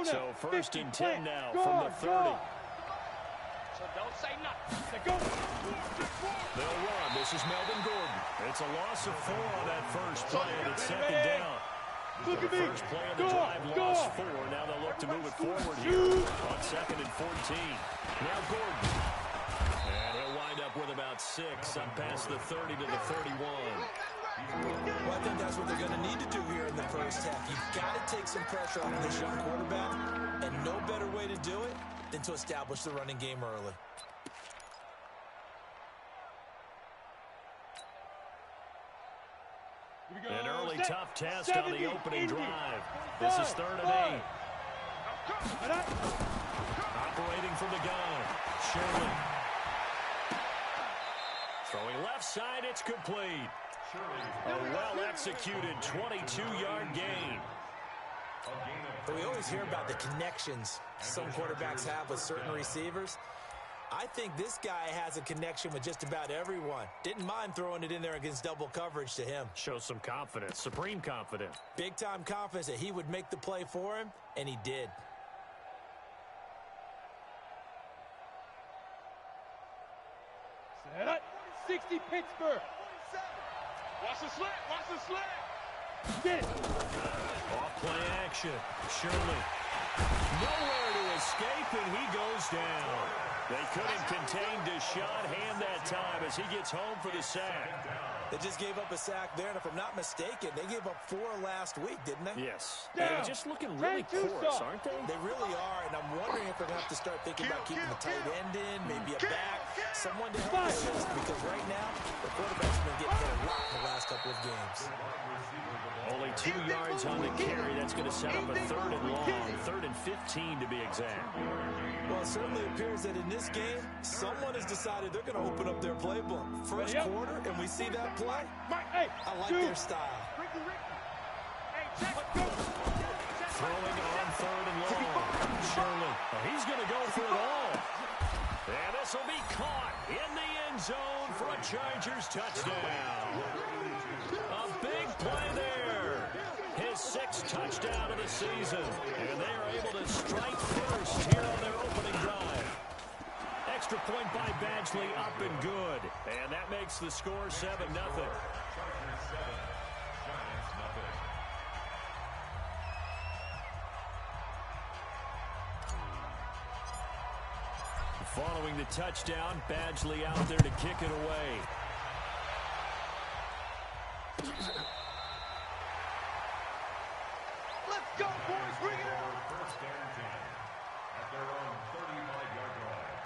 So 1st and 10 now from the 30. So don't say nothing. They'll run. This is Melvin Gordon. It's a loss of 4 on that first play, and it's 2nd down. The first play of the drive lost 4. Now they'll look to move it forward here on 2nd and 14. Now Gordon. And he'll wind up with about 6 up past the 30 to the 31. Well, I think that's what they're going to need to do here in the first half. You've got to take some pressure off this young quarterback, and no better way to do it than to establish the running game early. An early tough test on the opening drive. This is 3rd and 8. Operating from the gun. Shirley. Throwing left side, it's complete. A well-executed 22-yard gain. We always hear about the connections some quarterbacks have with certain receivers. I think this guy has a connection with just about everyone. Didn't mind throwing it in there against double coverage to him. Shows some confidence, supreme confidence. Big-time confidence that he would make the play for him, and he did. Set up. 60 Pittsburgh. Watch the slant. Watch the slant. Get it. Off play action. Shirley. Nowhere to escape, and he goes down. They couldn't contain Deshaun Hand that time as he gets home for the sack. They just gave up a sack there, and if I'm not mistaken, they gave up 4 last week, didn't they? Yes. They're just looking really porous, aren't they? They really are, and I'm wondering if they're going to have to start thinking about keeping the tight end in, maybe a back, someone to help assist, because right now, the quarterback's been getting hit a lot in the last couple of games. Only 2 yards on the carry. That's going to set up a 3rd and long, 3rd and 15 to be exact. Well, it certainly appears that in this game, someone has decided they're going to open up their playbook. First quarter, and we see that play. I like their style. Throwing on 3rd and long. Shirley. Oh, he's going to go for it all. And this will be caught in the end zone for a Chargers touchdown. A big play there. His 6th touchdown of the season. And they are able to strike first here on their opening drive. Extra point by Badgley, up and good. And that makes the score 7-0. Following the touchdown, Badgley out there to kick it away. Let's go, boys. Bring it on. First and 10 at their own 35-yard line.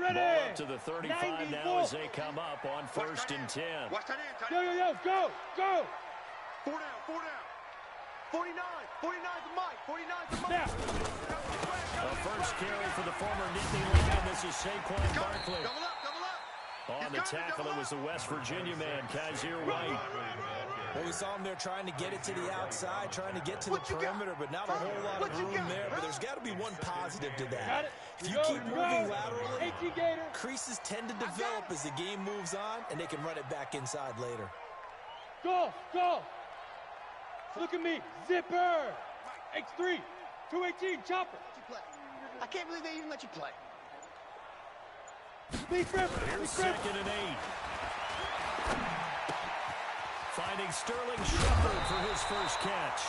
Ready. Ball up to the 35 now as they come up on 1st and 10. Watch that in. Yo, go. 4 down. 49. 49's the mic. 49's the mic. Now. A first carry for the former Nittany Lion. This is Saquon Barkley. Double up. On the tackle, it was the West Virginia man, Kaiser White. Well, we saw him there trying to get it to the outside, trying to get to the perimeter, but not a whole lot of room there. But there's got to be one positive to that. If you keep moving laterally, creases tend to develop as the game moves on, and they can run it back inside later. Go. Look at me. Zipper. X3. 218. Chopper. I can't believe they even let you play. Here's 2nd and 8. Finding Sterling Shepard for his first catch.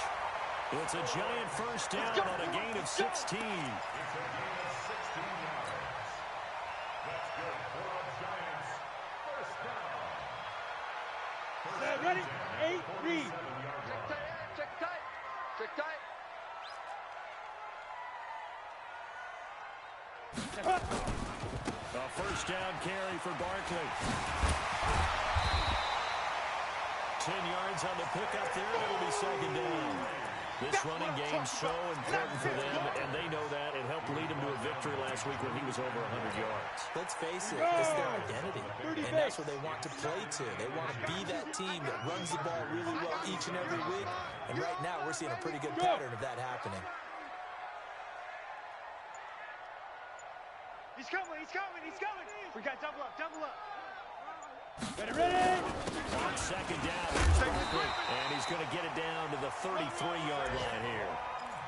It's a giant first down on a gain of 16. Ready? 8 read. Check tight. A first down carry for Barkley. 10 yards on the pickup there. It'll be 2nd down. This running game's so important for them, and they know that. It helped lead them to a victory last week when he was over 100 yards. Let's face it, it's their identity, and that's what they want to play to. They want to be that team that runs the ball really well each and every week, and right now we're seeing a pretty good pattern of that happening. He's coming, he's coming, he's coming. We got double up, double up. Ready? On second down, here's Barkley, and he's going to get it down to the 33-yard line here.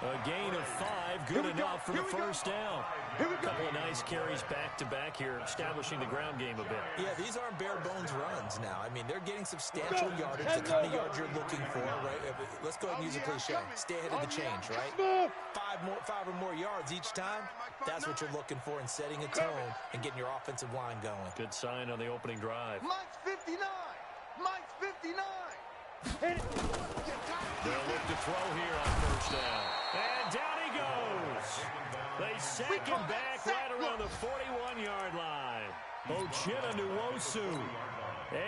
A gain of 5, good enough for the first down. A couple of nice carries back-to-back here, establishing the ground game a bit. Yeah, these aren't bare-bones runs now. I mean, they're getting substantial yardage, the kind of yards you're looking for, right? Let's go ahead and use a cliche. Stay ahead of the change, right? Five or more yards each time, that's what you're looking for in setting a tone and getting your offensive line going. Good sign on the opening drive. Mike's 59. Mike's 59. Hit it. They'll look to throw here on first down. And down he goes. They sack him back right around the 41-yard line. Ochita Nwosu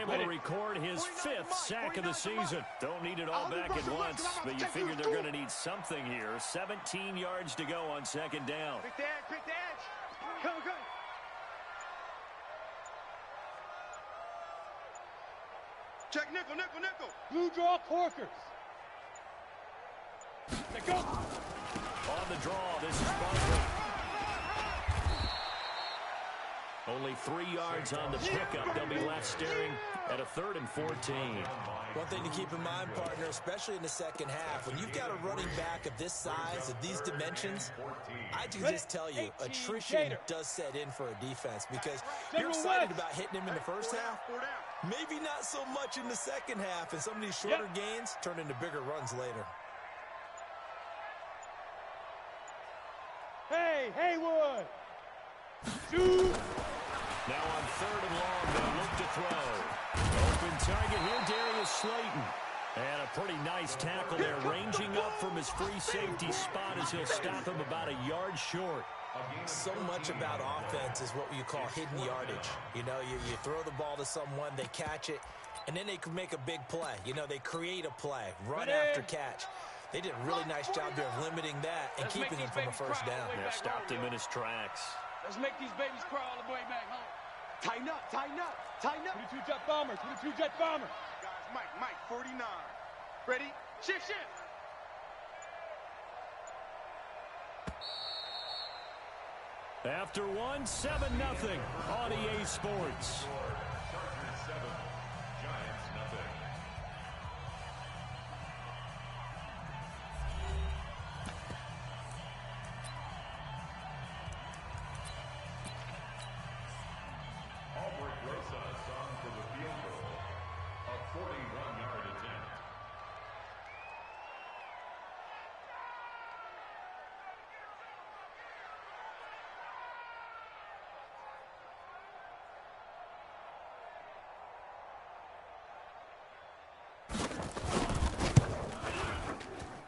able to record his 5th sack of the season. Don't need it all back at once, but you figure they're going to need something here. 17 yards to go on second down. Pick the edge, pick the edge. Come, come. Check nickel, nickel, nickel. Blue draw Corkers. Let go. On the draw, this is Barkley. Only 3 yards on the pickup. They'll be left staring at a 3rd and 14. One thing to keep in mind, partner, especially in the second half, when you've got a running back of this size, of these dimensions, I can just tell you, attrition does set in for a defense because you're excited about hitting him in the first half. Maybe not so much in the second half, and some of these shorter gains turn into bigger runs later. Hey, Haywood. Shoot. Now on 3rd and long, they'll look to throw. Open target here, Darius Slayton. And a pretty nice tackle there, ranging up from his free safety spot as he'll stop him about a yard short. So much about offense is what you call hidden yardage. You know, you throw the ball to someone, they catch it, and then they can make a big play. You know, they create a play, run after catch. They did a really nice job there of limiting that and keeping him from a first down. Yeah, stopped him in his tracks. Let's make these babies crawl all the way back home. Tighten up, tighten up, tighten up. 22 jet bomber, 22 jet bomber. Guys, Mike, 49. Ready? Shift. After one, 7-0 on EA Sports. Chargers 7, Giants nothing. Albrecht Rosas on for the field goal. A 41-yard attempt.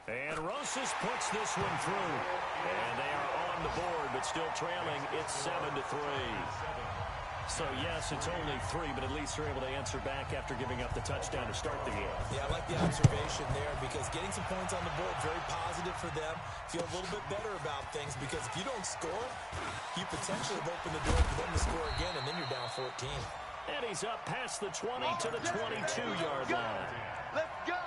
And Rosas puts this one through. And they are on the board, but still trailing. It's 7-3. So, yes, it's only 3, but at least they're able to answer back after giving up the touchdown to start the game. Yeah, I like the observation there because getting some points on the board, very positive for them. Feel a little bit better about things because if you don't score, you potentially have opened the door for them to score again, and then you're down 14. And he's up past the 20 to the 22-yard line. Let's go.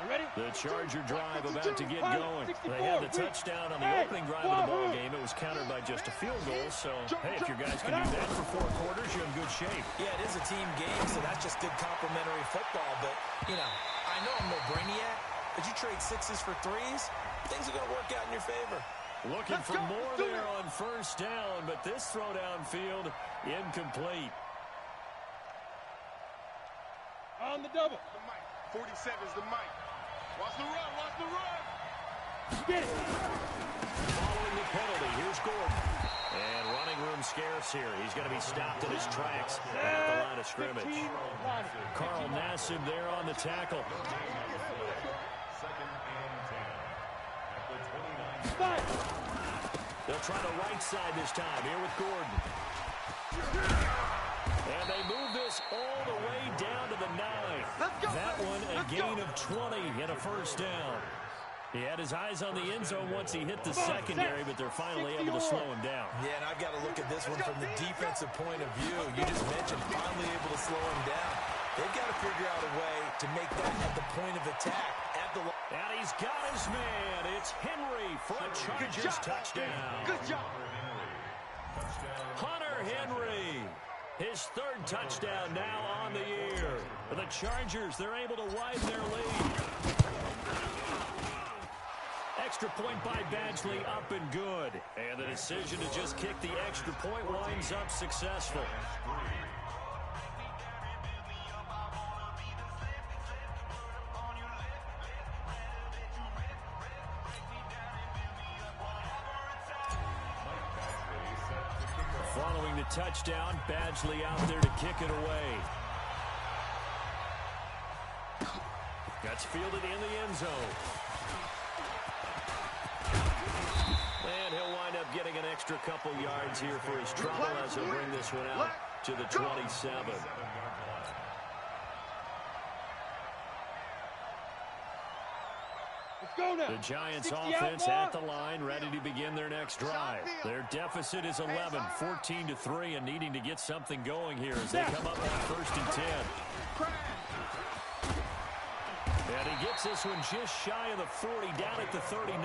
Ready? The Charger drive about to get going. They had the touchdown on the opening drive of the ball game. It was countered by just a field goal. So, hey, if your guys can do that for 4 quarters, you're in good shape. Yeah, it is a team game, so that's just good complementary football. But, you know, I know I'm no brainiac, but you trade 6s for 3s, things are going to work out in your favor. Looking for more there on first down, but this throw downfield incomplete. On the double. The Mike. 47's the Mike. Watch the run, watch the run. Get it. Following the penalty, here's Gordon. And running room scarce here. He's going to be stopped in his tracks at the line of scrimmage. Carl Nassib there on the tackle. Second and 10. At the 29. They'll try the right side this time here with Gordon. And they move this all the way down to the 9. That one a gain of 20 and a first down. He had his eyes on the end zone once he hit the secondary, but they're finally able to slow him down. Yeah, and I've got to look at this one from the defensive point of view. You just mentioned finally able to slow him down. They've got to figure out a way to make that at the point of attack, at the line. And he's got his man. It's Henry for a Chargers touchdown. Good job. Hunter Henry. His third touchdown now on the year. For the Chargers, they're able to widen their lead. Extra point by Badgley, up and good. And the decision to just kick the extra point winds up successful. Following the touchdown, Badgley out there to kick it away. That's fielded in the end zone. And he'll wind up getting an extra couple yards here for his trouble as he'll bring this one out to the 27. The Giants offense at the line, ready to begin their next drive. Their deficit is 11, 14-3, and needing to get something going here as they come up on 1st and 10. And he gets this one just shy of the 40, down at the 39.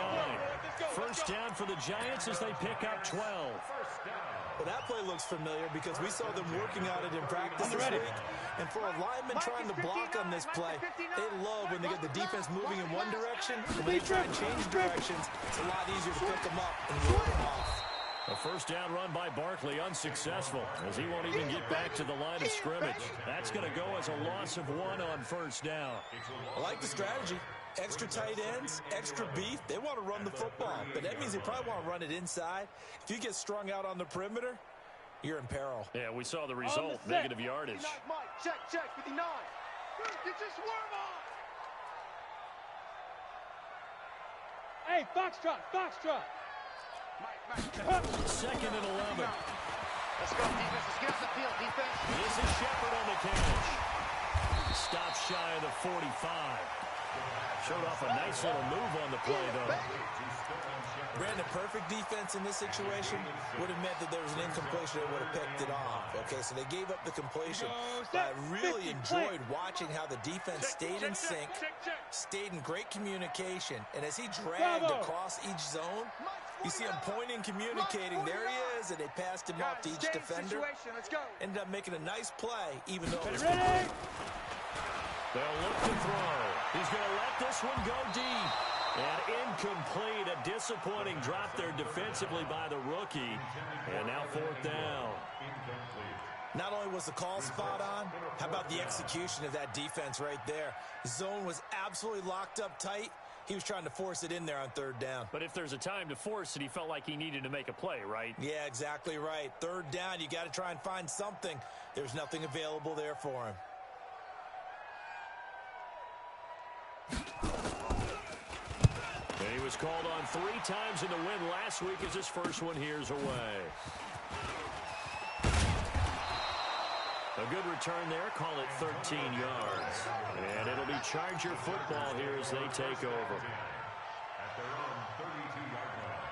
First down for the Giants as they pick up 12. Well, that play looks familiar because we saw them working on it in practice this week. And for a lineman trying to block on this play, they love when they get the defense moving in one direction. And when they try and change directions, it's a lot easier to pick them up and roll them off. A first down run by Barkley, unsuccessful, as he won't even get back to the line of scrimmage. That's going to go as a loss of 1 on first down. I like the strategy. Extra tight ends, extra beef. They want to run the football, but that means they probably want to run it inside. If you get strung out on the perimeter, you're in peril. Yeah, we saw the result, negative yardage. Mike, check, 59. Get your swerve on. Hey, Foxtrot. Mike. 2nd and 11. Let's go, defense. Let's get off the field, defense. This is Shepard on the catch. Stop shy of the 45. Showed off a nice little move on the play, though. Brandon, perfect defense in this situation would have meant that there was an incompletion that would have picked it off. Okay, so they gave up the completion. But I really enjoyed watching how the defense stayed in sync, stayed in great communication. And as he dragged across each zone, you see him pointing, communicating. There he is, and they passed him off to each defender. Ended up making a nice play, even though it was complete. They'll look to throw. He's going to let this one go deep. And incomplete. A disappointing drop there defensively by the rookie. And now 4th down. Not only was the call spot on, how about the execution of that defense right there? The zone was absolutely locked up tight. He was trying to force it in there on 3rd down. But if there's a time to force it, he felt like he needed to make a play, right? Yeah, exactly right. 3rd down, you got to try and find something. There's nothing available there for him. And he was called on 3 times in the win last week as his first one here's away. A good return there, call it 13 yards. And it'll be Charger football here as they take over. At their own 32-yard line.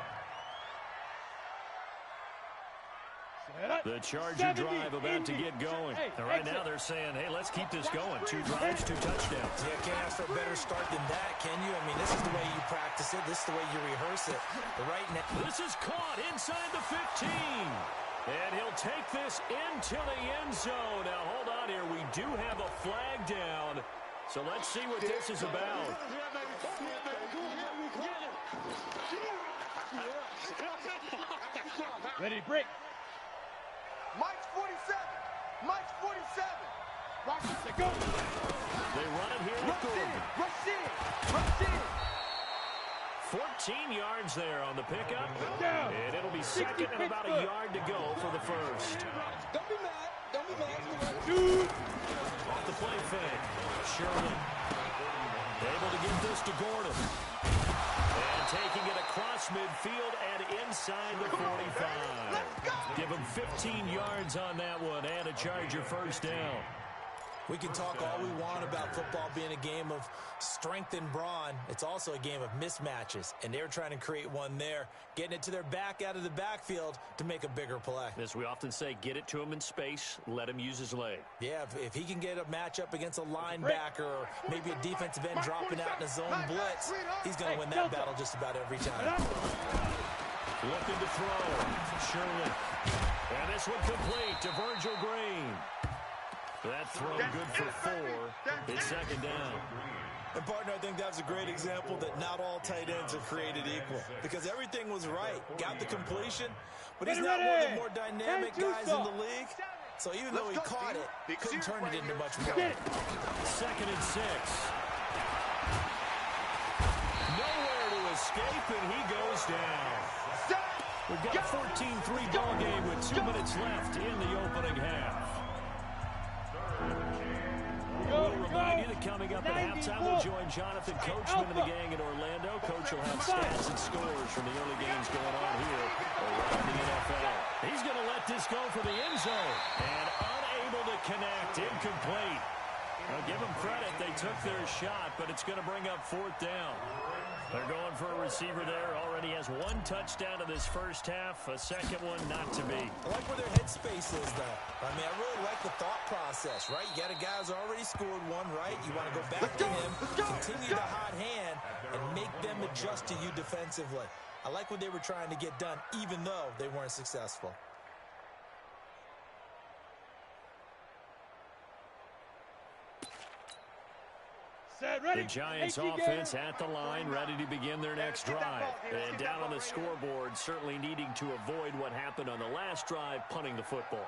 The Charger drive about to get going. And right now they're saying, hey, let's keep this going. 2 drives, 2 touchdowns. Yeah, can't ask for a better start than that, can you? I mean, this is the way you practice it. This is the way you rehearse it. But right now, this is caught inside the 15. And he'll take this into the end zone. Now, hold on here. We do have a flag down. So let's see what this is about. Ready to break. Mike's 47. Mike's 47. Rock, go. They run it here with Gordon. Rush in. 14 yards there on the pickup. Down. And it'll be 2nd and about a yard to go for the first. Don't be mad. Dude. Off the play fake. Sherman able to get this to Gordon. And taking it across midfield and inside the 45. Give him 15 yards on that one and a Charger first down. We can talk all we want about football being a game of strength and brawn. It's also a game of mismatches, and they're trying to create one there, getting it to their back out of the backfield to make a bigger play. As we often say, get it to him in space, let him use his leg. Yeah, if he can get a matchup against a linebacker or maybe a defensive end dropping out in a zone blitz, he's going to win that battle just about every time. Looking to throw. Shirley. And this one complete to Virgil Green. That throw good for 4. It's second down. And, partner, I think that was a great example that not all tight ends are created equal because everything was right. Got the completion, but he's not one of the more dynamic guys in the league. So even though he caught it, he couldn't turn it into much more. Second and 6. Nowhere to escape, and he goes down. We've got a 14-3 ball game with 2 minutes left in the opening half. We'll remind you that coming up at halftime, we'll join Jonathan Coachman and the gang in Orlando. Coach will have stats and scores from the early games going on here around the NFL. He's going to let this go for the end zone. And unable to connect, incomplete. Now, give them credit. They took their shot, but it's going to bring up 4th down. They're going for a receiver there. Already has 1 touchdown in this first half. A second one not to be. I like where their headspace is, though. I mean, I really like the thought process, right? You got a guy who's already scored 1, right? You want to go back to him, continue the hot hand, and make them adjust to you defensively. I like what they were trying to get done, even though they weren't successful. The Giants offense at the line, ready to begin their next drive. And down on the scoreboard, certainly needing to avoid what happened on the last drive, punting the football.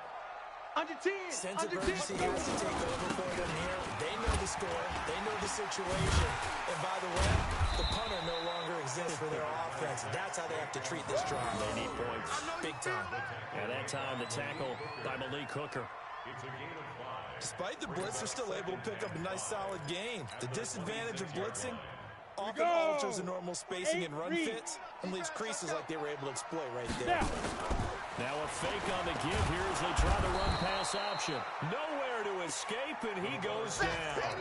Sense of urgency has to take over for them here. They know the score. They know the situation. And by the way, the punter no longer exists for their offense. That's how they have to treat this drive. They need points. Big time. At that time, the tackle by Malik Hooker. Despite the blitz, they're still able to pick up a nice, solid gain. The disadvantage of blitzing often alters the normal spacing and run fits and leaves creases like they were able to exploit right there. Now a fake on the give here as they try the run-pass option. Nowhere to escape, and he goes down.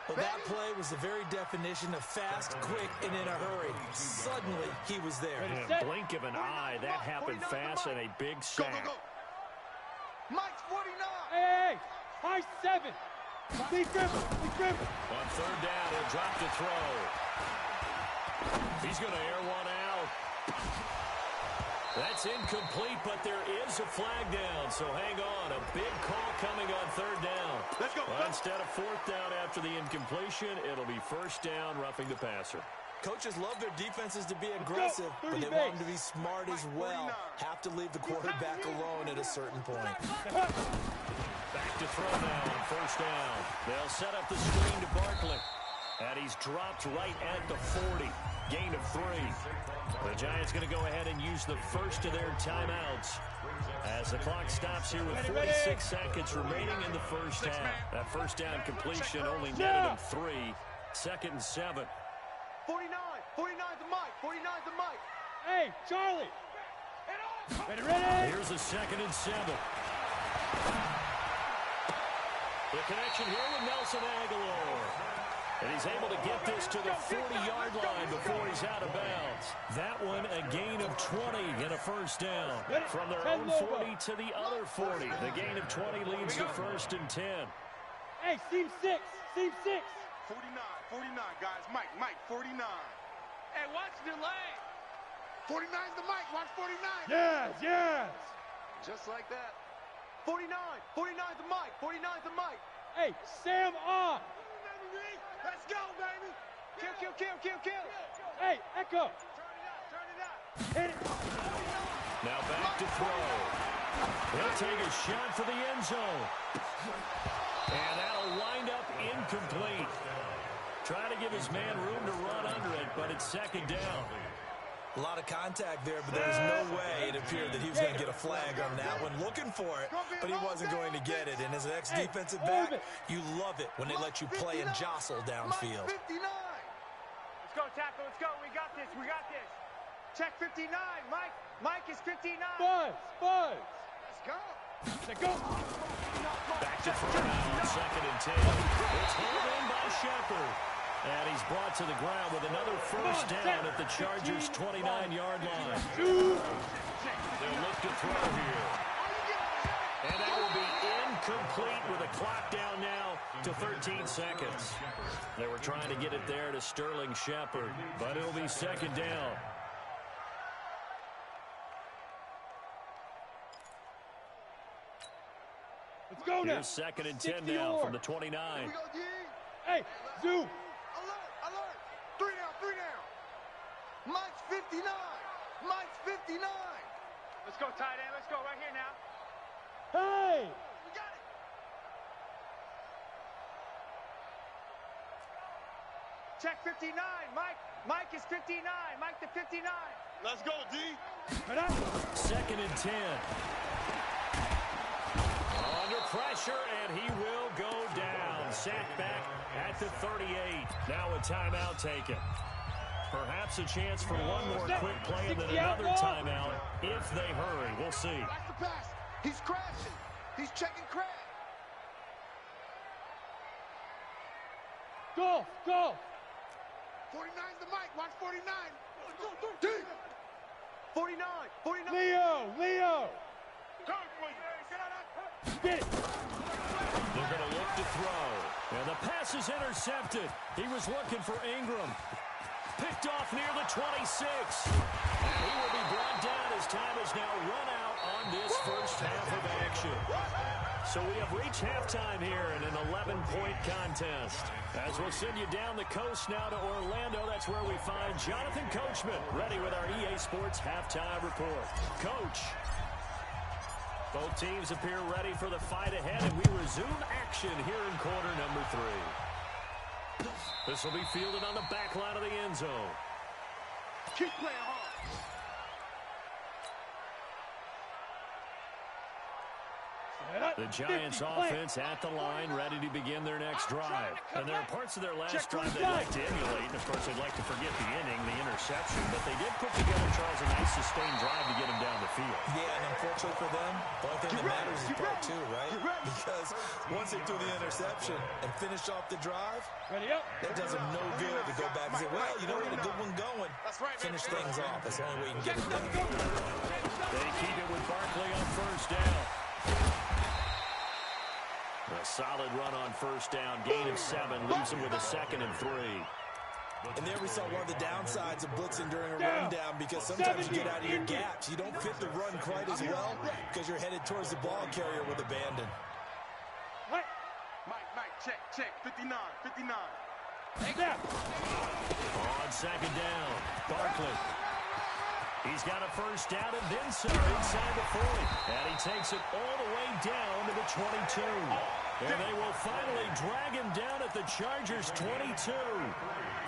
Well, that play was the very definition of fast, quick, and in a hurry. Suddenly, he was there. In a blink of an eye, that happened fast and a big sack. Mike's 49. Hey, high 7. Be dribble. On 3rd down, he'll drop the throw. He's going to air one out. That's incomplete, but there is a flag down, so hang on. A big call coming on 3rd down. Let's go. Well, instead of 4th down after the incompletion, it'll be 1st down, roughing the passer. Coaches love their defenses to be aggressive, but they want them to be smart as well. Have to leave the quarterback alone at a certain point. Back to throw now on 1st down. They'll set up the screen to Barkley. And he's dropped right at the 40. Gain of 3. The Giants going to go ahead and use the first of their timeouts as the clock stops here with 46 seconds remaining in the first half. That 1st down completion only netted him 3. 2nd and 7. 49 to Mike. 49 to Mike. Hey, Charlie. Ready. Here's a 2nd and 7. The connection here with Nelson Aguilar. And he's able to get this to the 40-yard line before he's out of bounds. That one a gain of 20 and a 1st down. From their own 40 to the other 40. The gain of 20 leads to 1st and 10. Hey, seam 6. 49, guys. Mike, 49. Hey, watch the lane. 49's the Mike. Watch 49. Yes. Just like that. 49 to Mike. 49 to Mike. Hey, Sam on. Let's go, baby. Kill. Hey, Echo. Turn it up. Hit it. Now back to throw. He'll take a shot for the end zone. And that'll wind up incomplete. Trying to give his man room to run under it, but it's 2nd down. A lot of contact there, but there was no way it appeared that he was going to get a flag on that one. Looking for it, but he wasn't going to get it. And as an ex-defensive back, you love it when they let you play and jostle downfield. 59. Let's go, tackle. Let's go. We got this. Check 59. Mike is 59. Buzz. Let's go. Back to to throw now on 2nd and 10. It's hauled in by Shepard. And he's brought to the ground with another first down at the Chargers' 29-yard line. They'll look to throw here. And that will be incomplete with a clock down now to 13 seconds. They were trying to get it there to Sterling Shepard, but it'll be 2nd down. Let's go now. Here's 2nd and 10 now from the 29. Hey, Zoo. Alert. 3 down. Mike's 59. Mike's 59. Let's go, tight end. Let's go right here now. Hey. We got it. Check 59. Mike is 59. Mike the 59. Let's go, D. 2nd and 10. Under pressure, and he will go down. Sacked back at the 38. Now a timeout taken. Perhaps a chance for one more quick play and then another timeout if they hurry. We'll see. That's the pass. He's crashing. He's checking crash. Go. 49's the mic. Watch 49. D. 49. Leo. Get it. They're going to look to throw. And the pass is intercepted. He was looking for Ingram. Picked off near the 26. And he will be brought down as time has now run out on this first half of action. So we have reached halftime here in an 11-point contest. As we'll send you down the coast now to Orlando, that's where we find Jonathan Coachman, ready with our EA Sports Halftime Report. Coach. Both teams appear ready for the fight ahead, and we resume action here in quarter number 3. This will be fielded on the back line of the end zone. Keep playing hard. The Giants offense at the line, ready to begin their next drive. And there are parts of their last drive they'd like to emulate. And, of course, they'd like to forget the inning, the interception. But they did put together, Charles, a nice sustained drive to get him down the field. Yeah, and unfortunately for them, the only thing that matters is part 2, right? Because once they threw the interception and finished off the drive, that does them no good to go back and say, well, you know, we had a good one going. Finish things off. That's the only way you can get it done. They keep it with Barkley on first down. A solid run on first down, gain of 7, leaves him with a 2nd and 3. And there we saw one of the downsides of blitzing during a rundown, because sometimes you get out of your gaps. You don't fit the run quite as well because you're headed towards the ball carrier with abandon. Mike, check. 59. On second down, Barkley. He's got a first down and then some inside the 40. And he takes it all the way down to the 22. And they will finally drag him down at the Chargers' 22.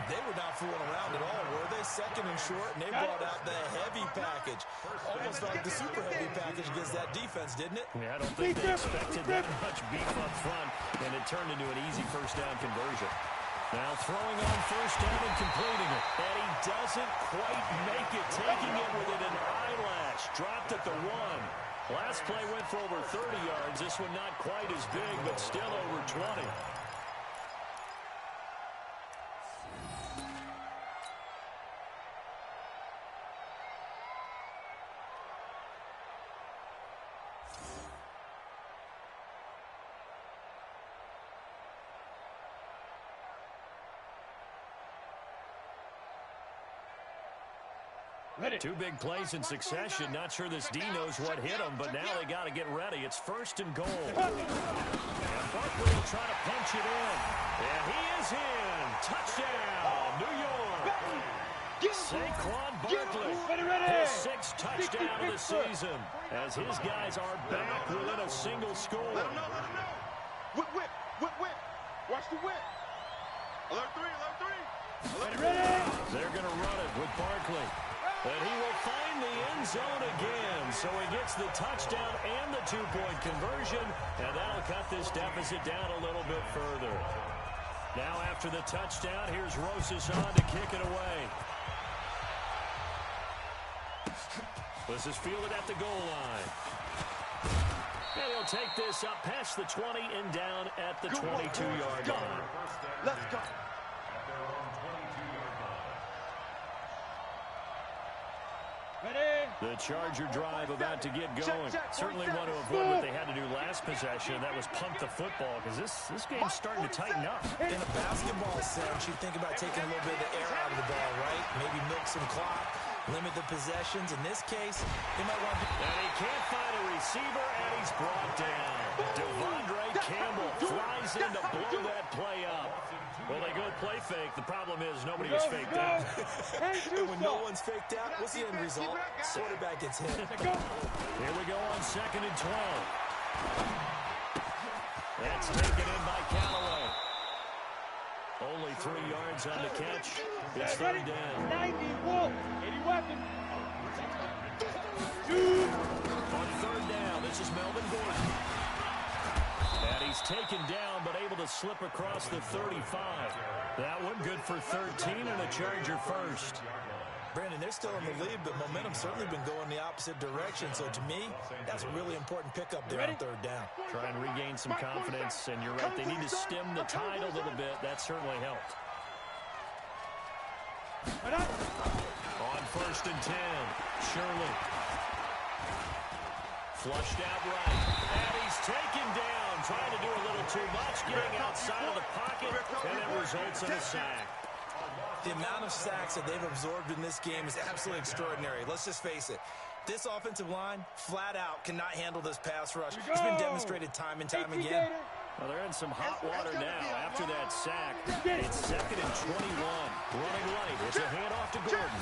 They were not fooling around at all, were they? 2nd and short, and they brought out the heavy package. Almost like the super heavy package against that defense, didn't it? Yeah, I don't think they expected that much beef up front, and it turned into an easy first down conversion. Now throwing on first down and completing it. And he doesn't quite make it, taking it within an eyelash. Dropped at the 1. Last play went for over 30 yards. This one not quite as big, but still over 20. Two big plays in succession. Not sure this D knows what hit him, but now they got to get ready. It's 1st and goal. And Barkley will try to punch it in. And he is in. Touchdown, New York. Saquon Barkley, his 6th touchdown of the season, as his guys are back within a single score. Let him know. Whip. Watch the whip. Alert 3. They're going to run it with Barkley. And he will find the end zone again. So he gets the touchdown and the 2-point conversion. And that'll cut this deficit down a little bit further. Now after the touchdown, here's Rosas on to kick it away. This is fielded at the goal line. And he'll they'll take this up past the 20 and down at the 22-yard line. Let's go. At their own 22-yard line. The Charger drive about to get going. Certainly want to avoid what they had to do last possession. That was punt the football, because this game's starting to tighten up. In a basketball sense, you think about taking a little bit of the air out of the ball, right? Maybe milk some clock, limit the possessions. In this case, they might want to... And he can't find a receiver, and he's brought down. Devondre Campbell flies in to blow that play up. Well, they go play fake. The problem is nobody was faked out. And when no one's faked out, what's the end result? Quarterback gets hit. Here we go on 2nd and 12. That's taken in by Callaway. Only 3 yards on the catch. It's 3rd down. 90, Wolf. 80 weapons. On 3rd down, this is Melvin Gordon. And he's taken down, but able to slip across the 35. That one good for 13 and a Charger first. Brandon, they're still in the lead, but momentum's certainly been going the opposite direction. So to me, that's a really important pickup there on 3rd down. Try and regain some confidence, and you're right, they need to stem the tide a little bit. That certainly helped. On 1st and 10, Shirley. Flushed out right, and he's taken down, trying to do a little too much, getting outside of the pocket, and it results in a sack. The amount of sacks that they've absorbed in this game is absolutely extraordinary. Let's just face it. This offensive line, flat out, cannot handle this pass rush. It's been demonstrated time and time again. Well, they're in some hot water now after that sack. It's 2nd and 21. Running right. It's a handoff to Gordon.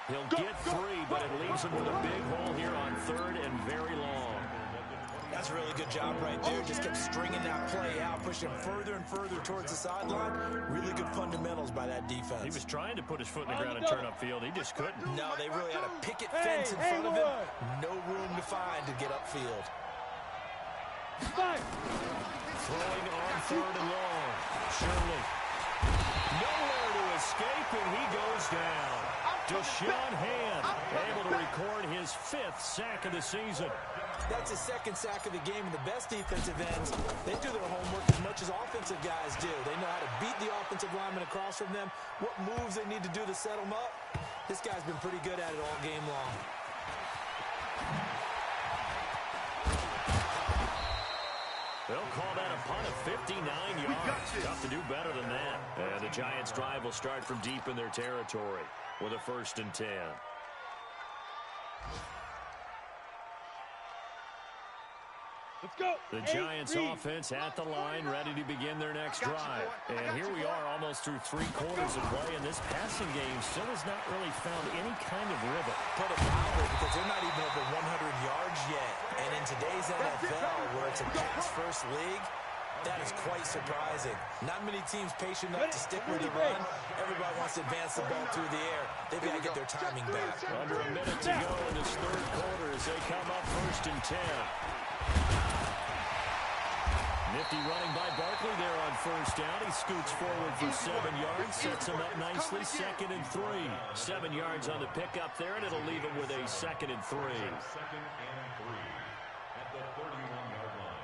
He'll get 3, but it leaves him with a big hole here on 3rd and very long. That's a really good job right there. Just kept stringing that play out, pushing further and further towards the sideline. Really good fundamentals by that defense. He was trying to put his foot in the ground and turn upfield. He just couldn't. No, they really had a picket fence in front of him. No room to find to get upfield. Throwing on 3rd and long. Shirley. Nowhere to escape, and he goes down. Deshaun Hand able to record his 5th sack of the season. That's his 2nd sack of the game, and the best defensive ends, they do their homework as much as offensive guys do. They know how to beat the offensive lineman across from them, what moves they need to do to set them up. This guy's been pretty good at it all game long. They'll call that a punt of 59 yards. Tough to do better than that. And the Giants' drive will start from deep in their territory with a 1st and 10. Let's go. The Giants' offense at the line, ready to begin their next drive. And here we are almost through 3 quarters of play, and this passing game still has not really found any kind of rhythm. Put it mildly, because they're not even over 100 yards yet. And in today's NFL, where it's a pass-first league, that is quite surprising. Not many teams patient enough to stick with the run. Everybody wants to advance the ball through the air. They've got to get their timing back. Under a minute to go in this 3rd quarter as they come up 1st and 10. Nifty running by Barkley there on 1st down. He scoots forward for 7 yards, sets him up nicely. 2nd and 3. 7 yards on the pickup there, and it'll leave him with a 2nd and 3. 2nd and 3 at the 31-yard line.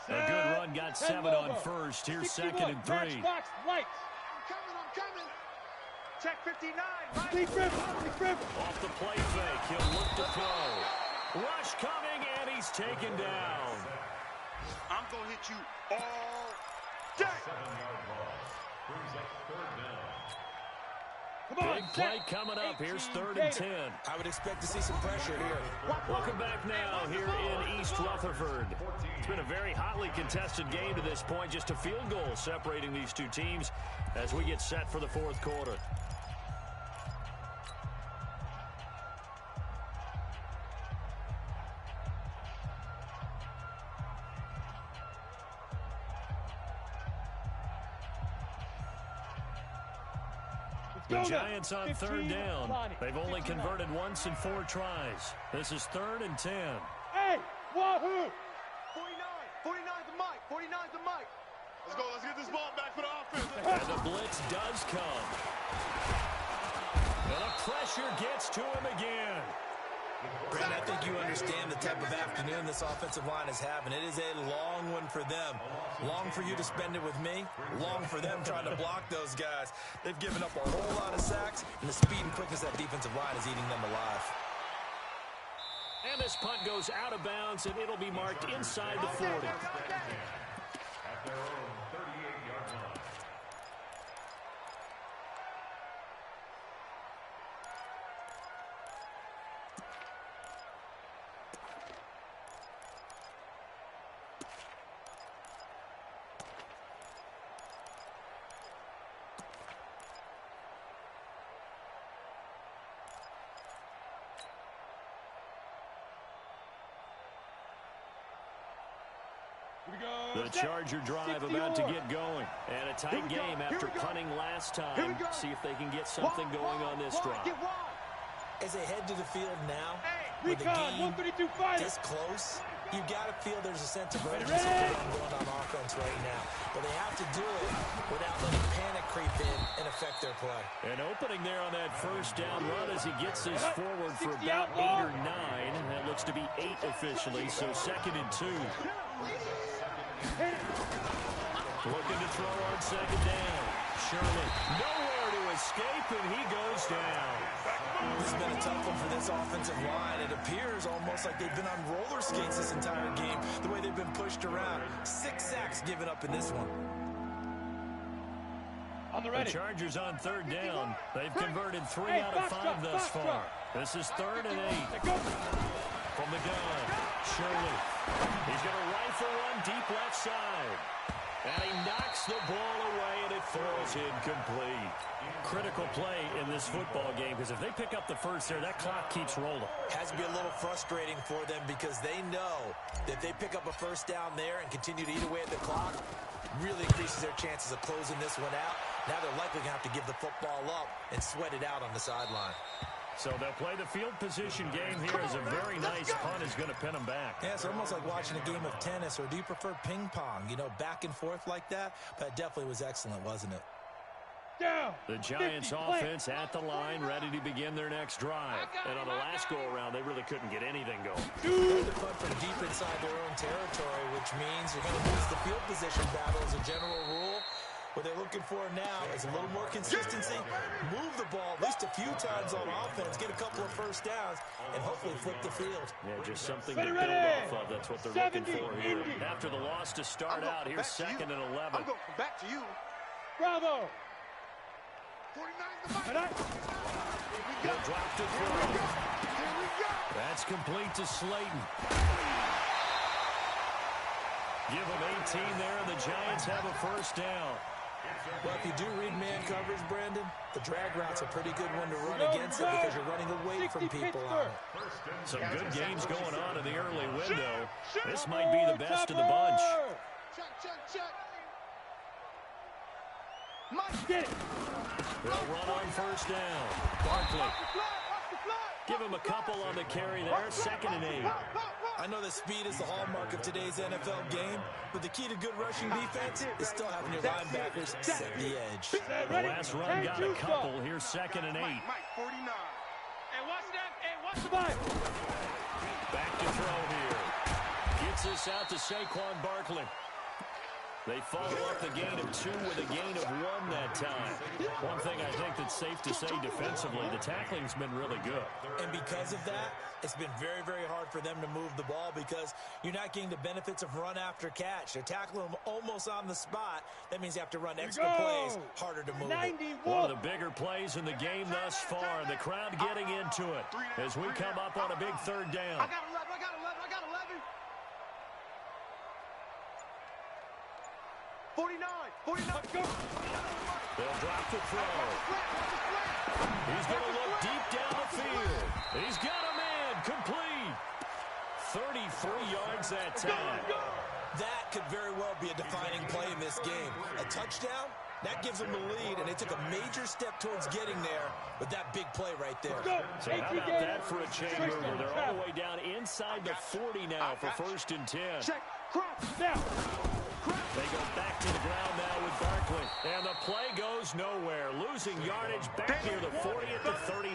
A good run, got 7 on 1st. Here's 2nd and 3. I'm coming. Check 59. Off the play fake, he'll look to throw. Rush coming, and he's taken down. I'm going to hit you all day. 7-yard loss brings up 3rd down. Come on, Big play coming up. Here's 3rd and 10. I would expect to see some pressure here. Welcome back now here in East Rutherford. It's been a very hotly contested game to this point. Just a field goal separating these two teams as we get set for the 4th quarter. The Giants on 3rd down. They've only converted once in 4 tries. This is 3rd and 10. Hey, wahoo! 49 the mic. 49 the mic. Let's go. Let's get this ball back for the offense. And the blitz does come. And the pressure gets to him again. Brandon, I think you understand the type of afternoon this offensive line is having. It is a long one for them. Long for you to spend it with me. Long for them trying to block those guys. They've given up a whole lot of sacks, and the speed and quickness of that defensive line is eating them alive. And this punt goes out of bounds, and it'll be marked inside the 40. At their own 38-yard line. The Charger drive about to get going. And a tight game after punting last time. See if they can get something going on this drive. As they head to the field now, with the game this close, you got to feel there's a sense of urgency going on offense right now. But they have to do it without letting panic creep in and affect their play. An opening there on that first down run as he gets this forward for about 8 or 9. That looks to be 8 officially, so 2nd and 2. Looking to throw on 2nd down. Shirley nowhere to escape, and he goes down. This has been a tough one for this offensive line. It appears almost like they've been on roller skates this entire game, the way they've been pushed around. 6 sacks given up in this one. The Chargers on 3rd down. They've converted 3 out of 5 thus far. This is 3rd and 8. From the gun, Shirley. He's going to rifle one deep left side. And he knocks the ball away, and it falls incomplete. Critical play in this football game, because if they pick up the first there, that clock keeps rolling. Has to be a little frustrating for them because they know that if they pick up a first down there and continue to eat away at the clock, really increases their chances of closing this one out. Now they're likely going to have to give the football up and sweat it out on the sideline. So they'll play the field position game here as a very nice punt is going to pin them back. Yeah, it's almost like watching a game of tennis, or do you prefer ping pong? You know, back and forth like that? But it definitely was excellent, wasn't it? The Giants offense at the line, ready to begin their next drive. And on the last go-around, they really couldn't get anything going. They're punt from deep inside their own territory, which means you're going to lose the field position battle as a general rule. What they're looking for now is a little more consistency, move the ball at least a few times on offense, get a couple of first downs, and hopefully flip the field. Yeah, just something to build off of. That's what they're looking for here. After the loss to start out, here's 2nd and 11. I'm going back to you. Bravo. 49 the mic. He'll drop to throw. Here we go. That's complete to Slayton. Give them 18 there, and the Giants have a first down. Well, if you do read man coverage, Brandon, the drag route's a pretty good one to run against it because you're running away from people on it. Some good games going on in the early window. This might be the best of the bunch. Check. Mike, get it. They'll run on first down. Barkley. Give him a couple on the carry there. 2nd and 8. I know that speed is the hallmark of today's NFL game, but the key to good rushing defense is still having your linebackers set the edge. The last run got a couple. Here's 2nd and 8. Mike, 49. Hey, watch that. Hey, watch the ball. Back to throw here. Gets this out to Saquon Barkley. They follow up the gain of 2 with a gain of 1 that time. One thing I think that's safe to say defensively, the tackling's been really good. And because of that, it's been very, very hard for them to move the ball because you're not getting the benefits of run after catch. They're tackling them almost on the spot. That means you have to run extra plays, harder to move it. One of the bigger plays in the game thus far. The crowd getting into it as we come up on a big 3rd down. I got 11. 49. They'll drop the throw. He's going to look deep down the field. He's got a man complete. 33 yards that time. That could very well be a defining play in this game. A touchdown, that gives them the lead, and they took a major step towards getting there with that big play right there. So how about that for a chain mover? They're all the way down inside the 40 now for 1st and 10. Check. Cross. Now. They go back to the ground now with Barkley. And the play goes nowhere. Losing yardage back near the 40 at the 39.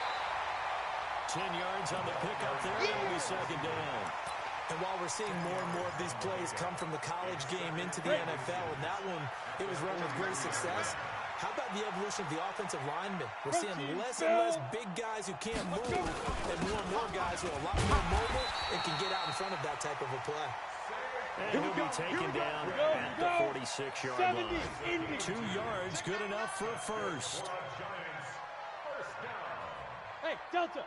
10 yards on the pickup there. It'll be second down. And while we're seeing more and more of these plays come from the college game into the NFL, and that one, it was run with great success. How about the evolution of the offensive linemen? We're seeing less and less big guys who can't move and more guys who are a lot more mobile and can get out in front of that type of a play. And he'll be taken down at the 46-yard line. 2 yards, good enough for a first. Hey, Delta.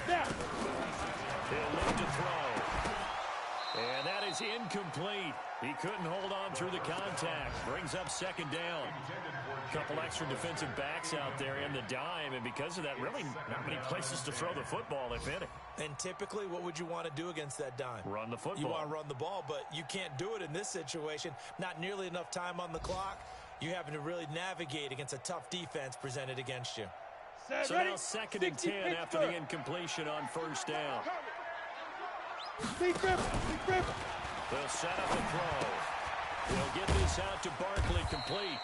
Down. He'll look to throw. And that is incomplete. He couldn't hold on through the contact. Brings up second down. A couple extra defensive backs out there in the dime, and because of that, really not many places to throw the football, if any. And typically, what would you want to do against that dime? Run the football. You want to run the ball, but you can't do it in this situation. Not nearly enough time on the clock. You're having to really navigate against a tough defense presented against you. So now second and 10 after the incompletion on first down. They'll set up a throw. They'll get this out to Barkley, complete.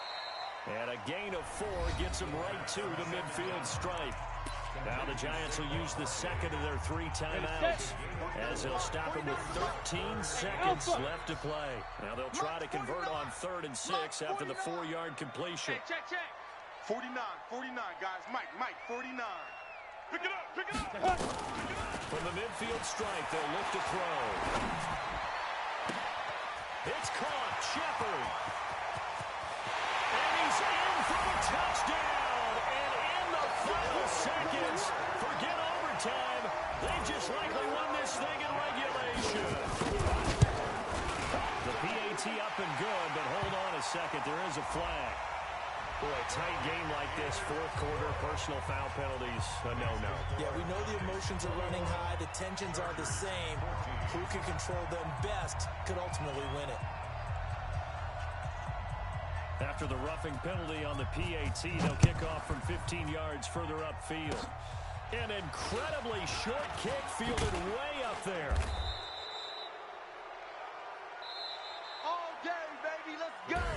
And a gain of 4 gets them right to the midfield stripe. Now the Giants will use the second of their 3 timeouts as they'll stop him with 13 seconds left to play. Now they'll try to convert on 3rd and 6 after the 4-yard completion. Hey, check. 49, guys. Mike, 49. Pick it up. From the midfield stripe, they'll look to throw. It's caught. Shepard. And he's in for the touchdown. And in the final seconds, forget overtime. They've just likely won this thing in regulation. The PAT up and good, but hold on a second. There is a flag. Boy, a tight game like this, 4th quarter, personal foul penalties, a no-no. Yeah, we know the emotions are running high. The tensions are the same. Who can control them best could ultimately win it. After the roughing penalty on the PAT, they'll kick off from 15 yards further upfield. An incredibly short kick fielded way up there. All day, baby, let's go!